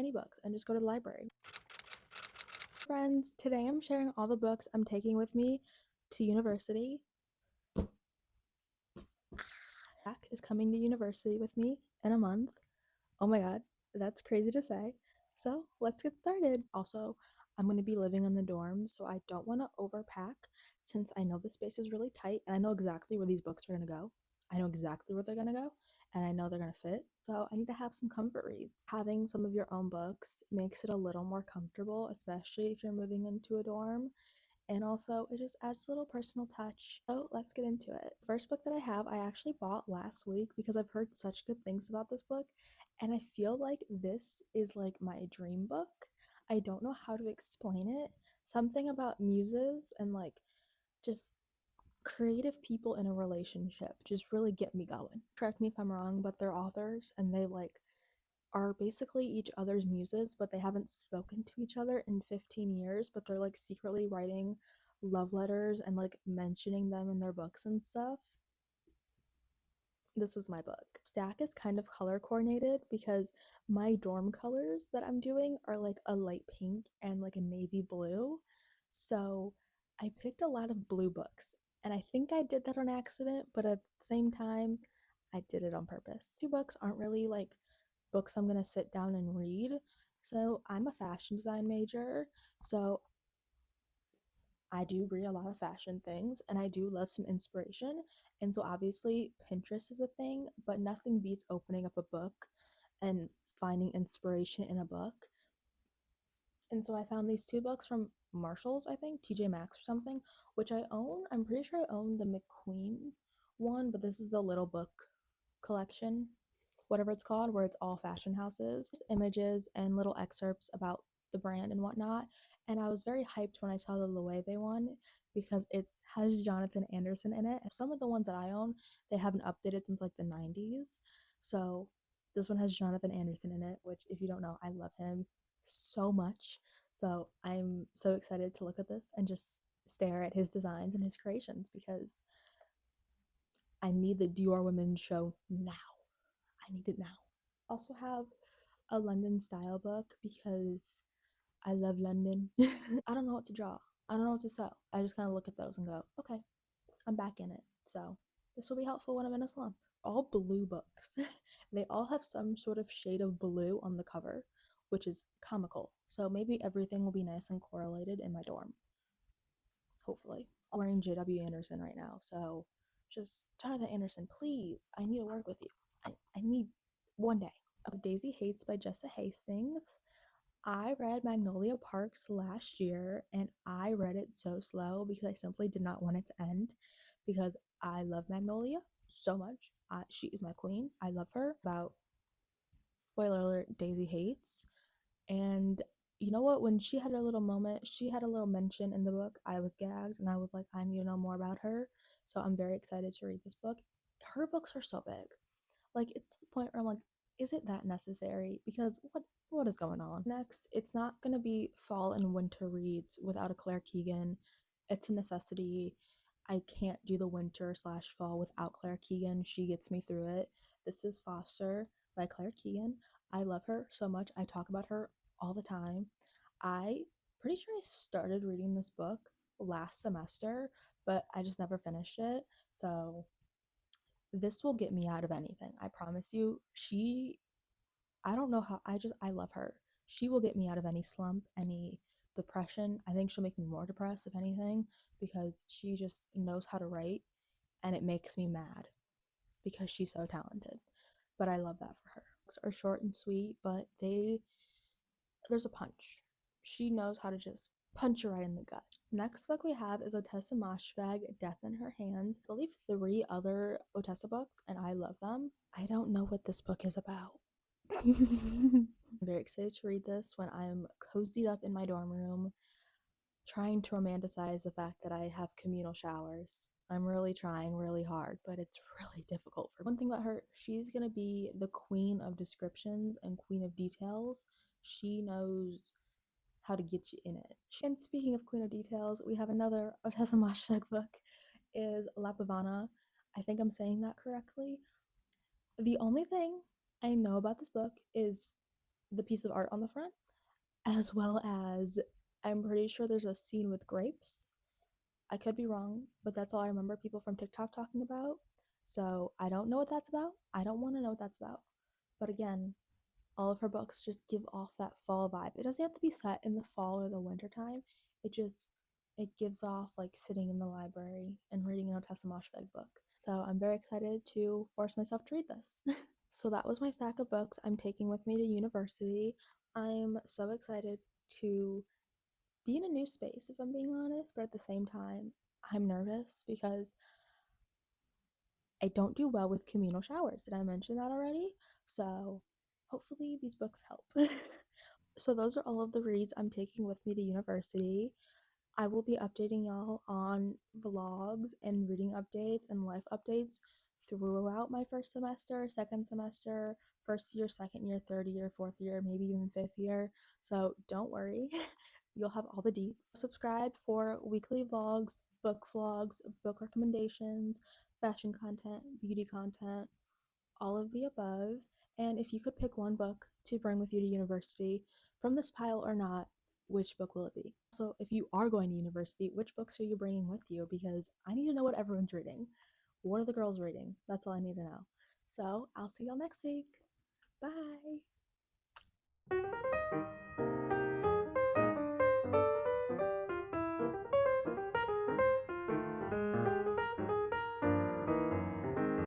any books and just go to the library. Friends, today I'm sharing all the books I'm taking with me to university. Jack is coming to university with me in a month. Oh my god, that's crazy to say. So let's get started. Also, I'm going to be living in the dorm, so I don't want to overpack since I know the space is really tight and I know exactly where these books are going to go. I know exactly where they're going to go and I know they're going to fit. So I need to have some comfort reads. Having some of your own books makes it a little more comfortable, especially if you're moving into a dorm. And also, it just adds a little personal touch. So let's get into it. First book that I have, I actually bought last week because I've heard such good things about this book, and I feel like this is like my dream book. I don't know how to explain it. Something about muses and like just creative people in a relationship just really get me going. Correct me if I'm wrong, but they're authors and they like are basically each other's muses, but they haven't spoken to each other in 15 years, but they're like secretly writing love letters and like mentioning them in their books and stuff. This is my book. Stack is kind of color coordinated because my dorm colors that I'm doing are like a light pink and like a navy blue. So I picked a lot of blue books, and I think I did that on accident, but at the same time, I did it on purpose. Two books aren't really like books I'm gonna sit down and read. So I'm a fashion design major, so I do read a lot of fashion things and I do love some inspiration. And so obviously Pinterest is a thing, but nothing beats opening up a book and finding inspiration in a book. And so I found these two books from Marshalls, I think, TJ Maxx or something, which I own. I'm pretty sure I own the McQueen one, but this is the little book collection, whatever it's called, where it's all fashion houses, just images and little excerpts about the brand and whatnot. And I was very hyped when I saw the Loewe one because it has Jonathan Anderson in it. Some of the ones that I own, they haven't updated since like the 90s. So this one has Jonathan Anderson in it, which, if you don't know, I love him so much. So I'm so excited to look at this and just stare at his designs and his creations because I need the Dior Women show now. I need it now. Also have a London style book because I love London. I don't know what to draw. I don't know what to sew. I just kind of look at those and go, okay, I'm back in it. So this will be helpful when I'm in a slump. All blue books. They all have some sort of shade of blue on the cover, which is comical. So maybe everything will be nice and correlated in my dorm. Hopefully. I'm wearing JW Anderson right now, so just Jonathan Anderson, please. I need to work with you. I need one day. Okay, Daisy Hates by Jessa Hastings. I read Magnolia Parks last year and I read it so slow because I simply did not want it to end because I love Magnolia so much. She is my queen. I love her. About, spoiler alert, Daisy Hates. And you know what? When she had her little moment, she had a little mention in the book. I was gagged and I was like, I need to know more about her. So I'm very excited to read this book. Her books are so big. Like, it's to the point where I'm like, is it that necessary? Because what is going on? Next, it's not gonna be fall and winter reads without a Claire Keegan. It's a necessity. I can't do the winter slash fall without Claire Keegan. She gets me through it. This is Foster by Claire Keegan. I love her so much. I talk about her all the time. I pretty sure I started reading this book last semester, but I just never finished it. So this will get me out of anything. I promise you. I don't know how, I love her. She will get me out of any slump, any depression. I think she'll make me more depressed, if anything, because she just knows how to write and it makes me mad because she's so talented. But I love that for her. Books are short and sweet, but there's a punch. She knows how to just punch you right in the gut. Next book we have is Otessa Moshfegh, Death in Her Hands. I believe 3 other Otessa books, and I love them. I don't know what this book is about. I'm very excited to read this when I'm cozied up in my dorm room, trying to romanticize the fact that I have communal showers. I'm really trying really hard, but it's really difficult for me. One thing about her, she's gonna be the queen of descriptions and queen of details. She knows how to get you in it. And speaking of queen of details, we have another Otessa Moshfegh book, is La Pavana. I think I'm saying that correctly. The only thing I know about this book is the piece of art on the front, as well as I'm pretty sure there's a scene with grapes. I could be wrong, but that's all I remember people from TikTok talking about. So I don't know what that's about. I don't want to know what that's about. But again, all of her books just give off that fall vibe. It doesn't have to be set in the fall or the winter time. It gives off like sitting in the library and reading an Otessa Moshfegh book. So I'm very excited to force myself to read this. So that was my stack of books I'm taking with me to university. I'm so excited to be in a new space, if I'm being honest, but at the same time, I'm nervous because I don't do well with communal showers. Did I mention that already? So hopefully these books help. So those are all of the reads I'm taking with me to university. I will be updating y'all on vlogs and reading updates and life updates throughout my first semester, second semester, first year, second year, third year, fourth year, maybe even fifth year. So don't worry, you'll have all the deets. Subscribe for weekly vlogs, book vlogs, book recommendations, fashion content, beauty content, all of the above. And if you could pick one book to bring with you to university from this pile or not, which book will it be? So, if you are going to university, which books are you bringing with you? Because I need to know what everyone's reading. What are the girls reading? That's all I need to know. So, I'll see y'all next week. Bye.